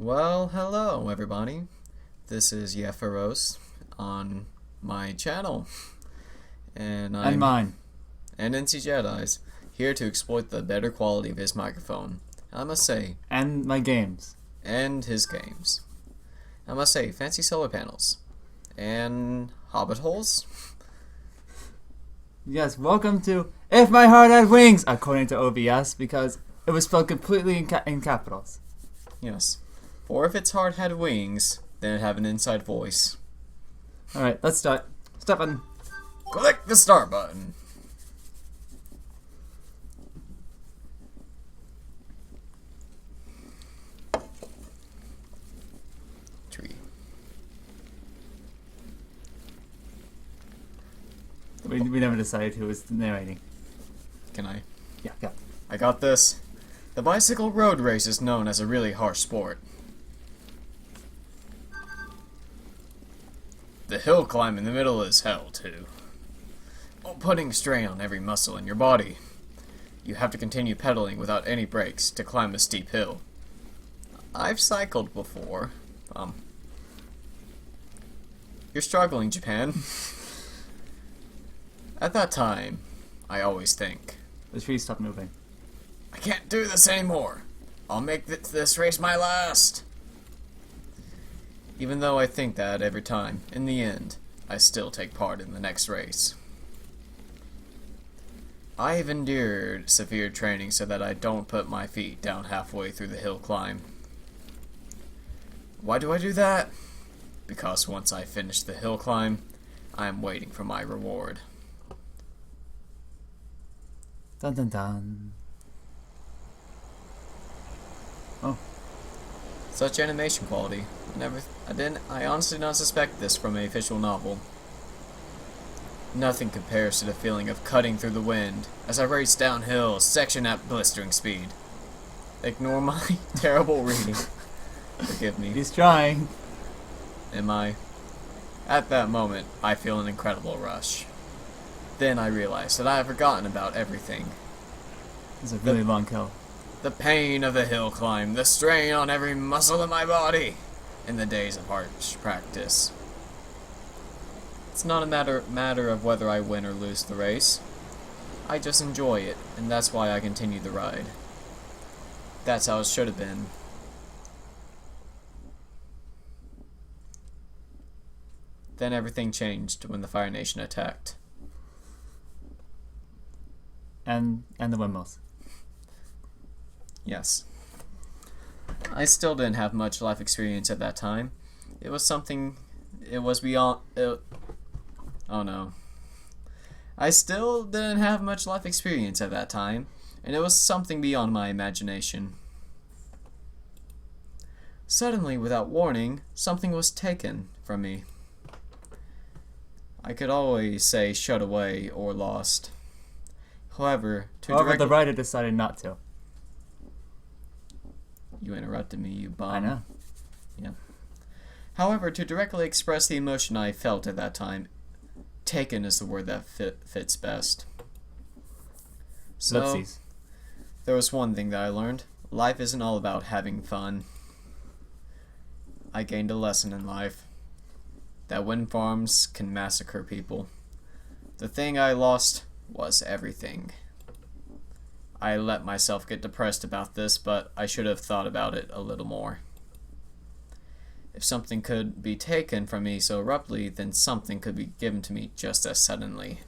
Well, hello everybody. This is Yephyrros on my channel, and And mine. and Ncjedi's here to exploit the better quality of his microphone. I must say, And my games. and his games. I must say, fancy solar panels and hobbit holes. Yes, welcome to If My Heart Had Wings, according to OBS, because it was spelled completely in capitals. Yes, for if its heart had wings, then it'd have an inside voice. Alright, let's start. Start button. Click the start button. Tree. We never decided who was narrating. Can I? Yeah. I got this. The bicycle road race is known as a really harsh sport. The hill climb in the middle is hell, too. While putting strain on every muscle in your body. You have to continue pedaling without any brakes to climb a steep hill. I've cycled before. You're struggling, Japan. At that time, I always think, The tree stopped moving. I can't do this anymore. I'll make this race my last. Even though I think that every time, in the end, I still take part in the next race. I have endured severe training so that I don't put my feet down halfway through the hill climb. Why do I do that? Because once I finish the hill climb, I am waiting for my reward. Dun dun dun. Oh. Such animation quality. I honestly did not suspect this from an official novel. Nothing compares to the feeling of cutting through the wind as I race downhill, section at blistering speed. Ignore my terrible reading. Forgive me. He's trying. Am I? At that moment, I feel an incredible rush. Then I realize that I have forgotten about everything. It's a really long hill. The pain of the hill climb, the strain on every muscle in my body, in the days of harsh practice. It's not a matter of whether I win or lose the race. I just enjoy it, and that's why I continue the ride. That's how it should have been. Then everything changed when the Fire Nation attacked. And the windmills. Yes. I still didn't have much life experience at that time. It was beyond... oh no. I still didn't have much life experience at that time, and it was something beyond my imagination. Suddenly, without warning, something was taken from me. I could always say shut away or lost. However, The writer decided not to. You interrupted me, you bum. I know. Yeah. However, to directly express the emotion I felt at that time, taken is the word that fits best. So, Lipsies. there was one thing that I learned. Life isn't all about having fun. I gained a lesson in life. That wind farms can massacre people. The thing I lost was everything. I let myself get depressed about this, but I should have thought about it a little more. If something could be taken from me so abruptly, then something could be given to me just as suddenly.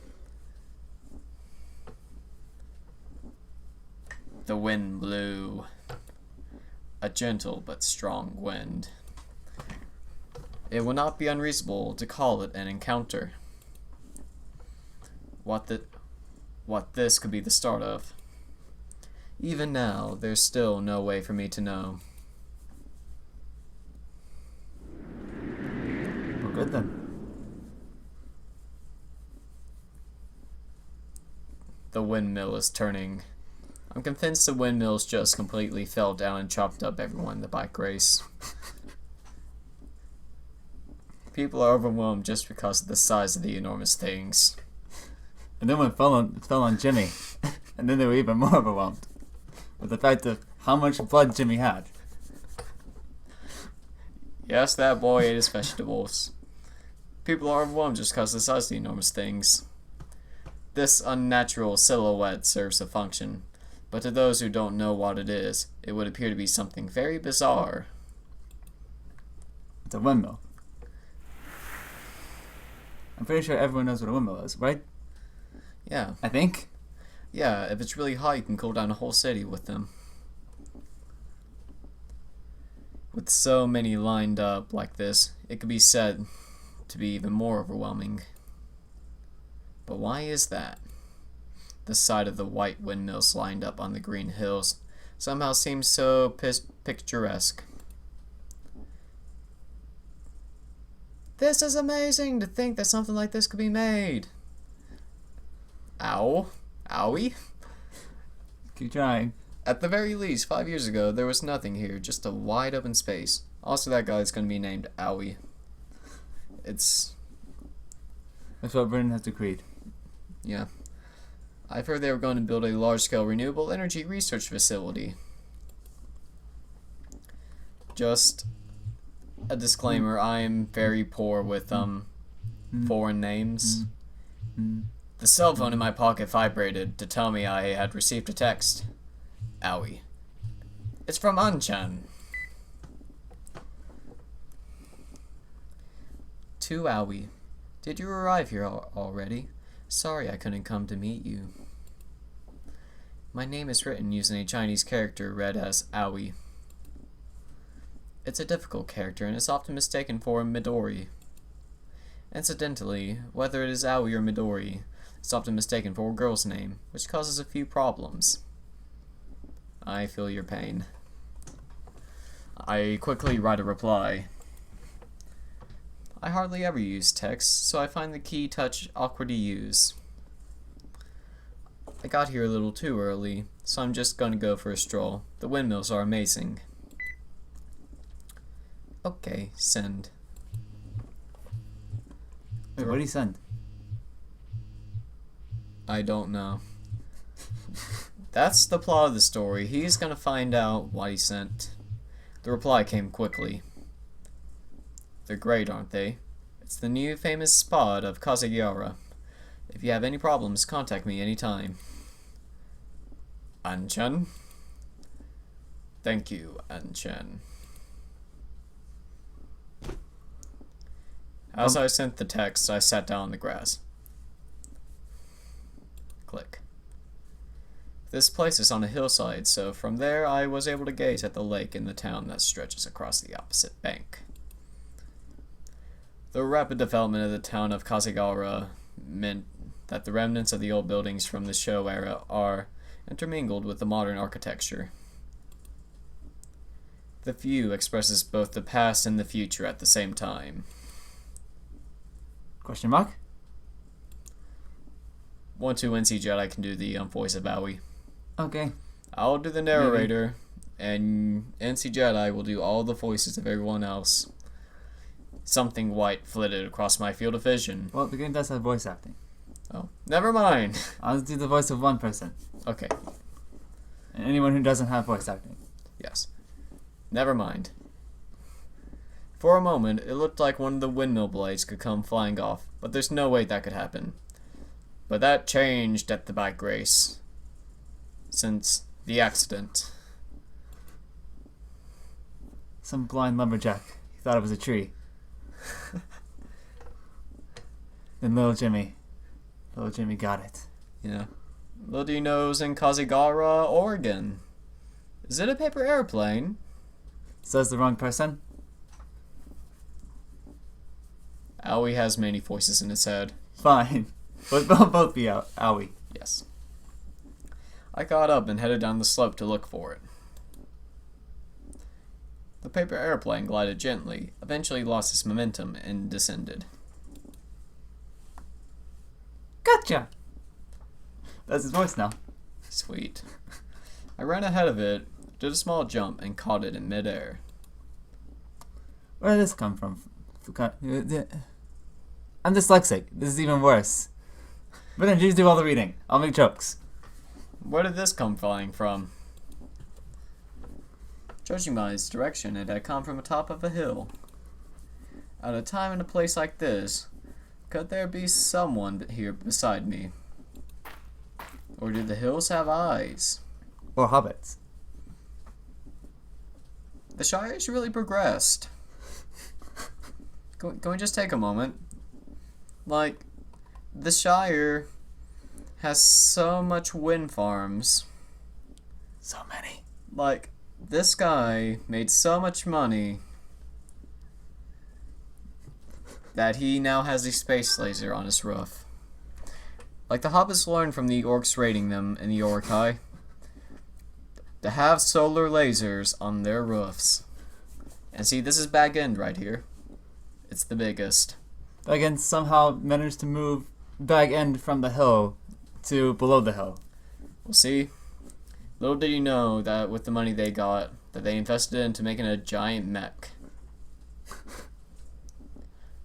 The wind blew. A gentle but strong wind. It would not be unreasonable to call it an encounter. What this could be the start of. Even now, there's still no way for me to know. Well, good then. The windmill is turning. I'm convinced the windmills just completely fell down and chopped up everyone in the bike race. People are overwhelmed just because of the size of the enormous things. And then when it fell on Jimmy, and then they were even more overwhelmed with the fact of how much blood Jimmy had. Yes, that boy ate his vegetables. People are overwhelmed just because of the size of the enormous things. This unnatural silhouette serves a function, but to those who don't know what it is, it would appear to be something very bizarre. It's a windmill. I'm pretty sure everyone knows what a windmill is, right? Yeah. I think. Yeah, if it's really hot, you can cool down a whole city with them. With so many lined up like this, it could be said to be even more overwhelming. But why is that? The sight of the white windmills lined up on the green hills somehow seems so picturesque. This is amazing to think that something like this could be made. Ow. Owie. Keep trying. At the very least, 5 years ago, there was nothing here, just a wide open space. Also, that guy's gonna be named Owie. That's what Britain has decreed. Yeah. I've heard they were going to build a large-scale renewable energy research facility. Just a disclaimer, I am very poor with foreign names. The cell phone in my pocket vibrated to tell me I had received a text. Owie. It's from Anchan. To Owie. Did you arrive here already? Sorry I couldn't come to meet you. My name is written using a Chinese character read as Owie. It's a difficult character and is often mistaken for Midori. Incidentally, whether it is Owie or Midori, it's often mistaken for a girl's name, which causes a few problems. I feel your pain. I quickly write a reply. I hardly ever use text, so I find the key touch awkward to use. I got here a little too early, so I'm just gonna go for a stroll. The windmills are amazing. Okay, send. Wait, what did he send? I don't know. That's the plot of the story. He's gonna find out what he sent. The reply came quickly. They're great, aren't they? It's the new famous spot of Kazugiara. If you have any problems, contact me anytime. Anchan? Thank you, Anchan. As I sent the text, I sat down on the grass. Click. This place is on a hillside, so from there I was able to gaze at the lake in the town that stretches across the opposite bank. The rapid development of the town of Kazugiara meant that the remnants of the old buildings from the Showa era are intermingled with the modern architecture. The view expresses both the past and the future at the same time. Question mark? 1-2 Ncjedi can do the voice of Owie. Okay. I'll do the narrator, and Ncjedi will do all the voices of everyone else. Something white flitted across my field of vision. Well, the game does have voice acting. Oh, never mind. I'll do the voice of one person. Okay, And anyone who doesn't have voice acting. yes. Never mind. For a moment, it looked like one of the windmill blades could come flying off, but there's no way that could happen. But that changed at the bike race. Since the accident. Some blind lumberjack. He thought it was a tree. Then little Jimmy got it. Yeah. Little do you know, it was in Kazugiara, Oregon. Is it a paper airplane? Says the wrong person. Owie has many voices in his head. Fine. But they'll both be out. Owie. Yes. I got up and headed down the slope to look for it. The paper airplane glided gently, eventually lost its momentum, and descended. Gotcha! That's his voice now. Sweet. I ran ahead of it, did a small jump, and caught it in midair. Where did this come from? I'm dyslexic. This is even worse. But then you do all the reading. I'll make jokes. Where did this come flying from? Judging by its direction, it had come from atop of a hill. At a time and a place like this, could there be someone here beside me? Or do the hills have eyes? Or hobbits. The Shire's really progressed. Can we just take a moment? Like, the Shire has so much wind farms. So many. Like, this guy made so much money that he now has a space laser on his roof. Like the hobbits learned from the orcs raiding them in the Orkai to have solar lasers on their roofs. And see, this is Bag End right here. It's the biggest. Bag End somehow managed to move Bag End from the hill to below the hill. Well, see, little did you know that with the money they got, that they invested into making a giant mech.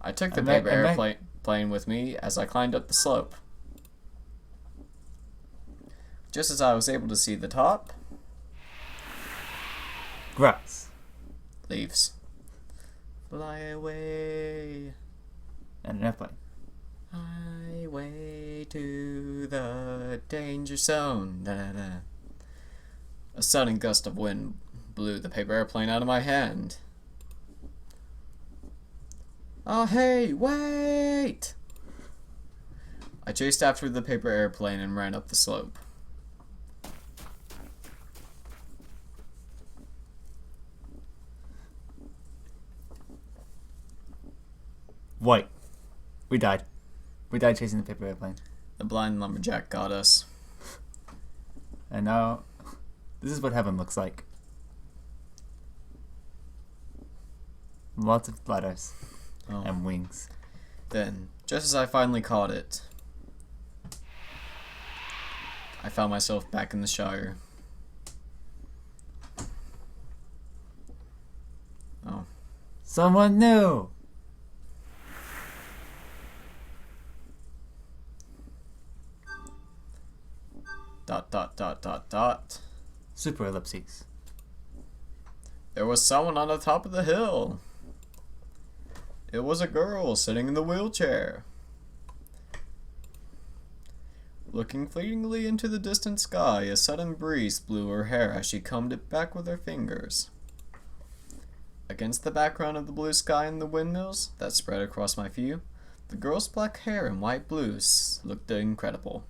I took the paper airplane with me as I climbed up the slope. Just as I was able to see the top, Grass. leaves. Fly away. And an airplane. Highway to the danger zone. Da, da, da. A sudden gust of wind blew the paper airplane out of my hand. Oh, hey, wait! I chased after the paper airplane and ran up the slope. White. We died. We died chasing the paper airplane. The blind lumberjack got us. And now, this is what heaven looks like. Lots of ladders. Oh. And wings. Then, just as I finally caught it, I found myself back in the Shire. Oh. Someone new! Dot, dot, dot, dot, dot. Super ellipses. There was someone on the top of the hill. It was a girl sitting in the wheelchair. Looking fleetingly into the distant sky, a sudden breeze blew her hair as she combed it back with her fingers. Against the background of the blue sky and the windmills that spread across my view, the girl's black hair and white blues looked incredible.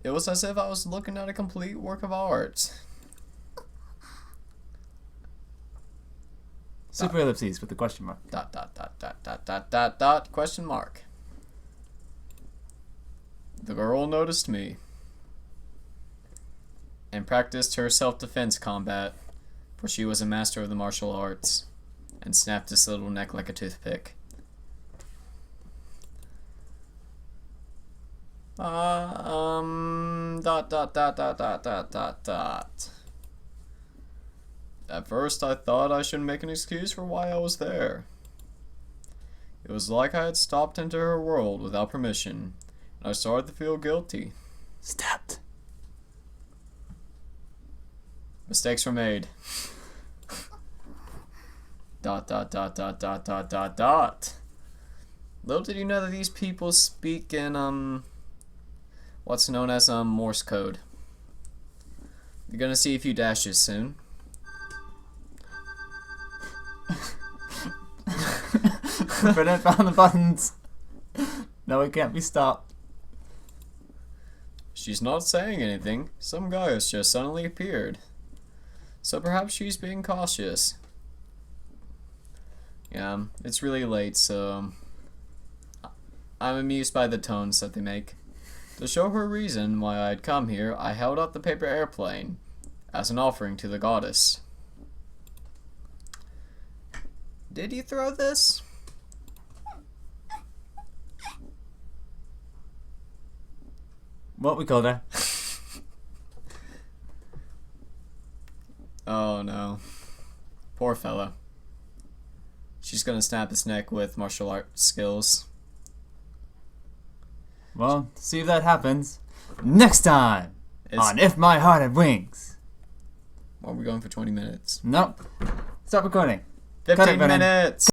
It was as if I was looking at a complete work of art. Super ellipses with the question mark. Dot, dot, dot, dot, dot, dot, dot, dot, question mark. The girl noticed me and practiced her self-defense combat, for she was a master of the martial arts, and snapped his little neck like a toothpick. Dot, dot, dot, dot, dot, dot, dot, dot. At first, I thought I should make an excuse for why I was there. It was like I had stopped into her world without permission, and I started to feel guilty. Stepped. Mistakes were made. Dot, dot, dot, dot, dot, dot, dot, dot. Little did you know that these people speak in, what's known as, Morse code. You're gonna see a few dashes soon. Brennan found the buttons. No, it can't be stopped. She's not saying anything. Some guy has just suddenly appeared. So perhaps she's being cautious. Yeah, it's really late, so I'm amused by the tones that they make. To show her reason why I'd come here, I held up the paper airplane as an offering to the goddess. Did you throw this? What we called her? Oh no. Poor fella. She's gonna snap his neck with martial art skills. Well, see if that happens next time on If My Heart Had Wings. Well, we're going for 20 minutes. Nope. Stop recording. Cut it, 15 Brennan. minutes!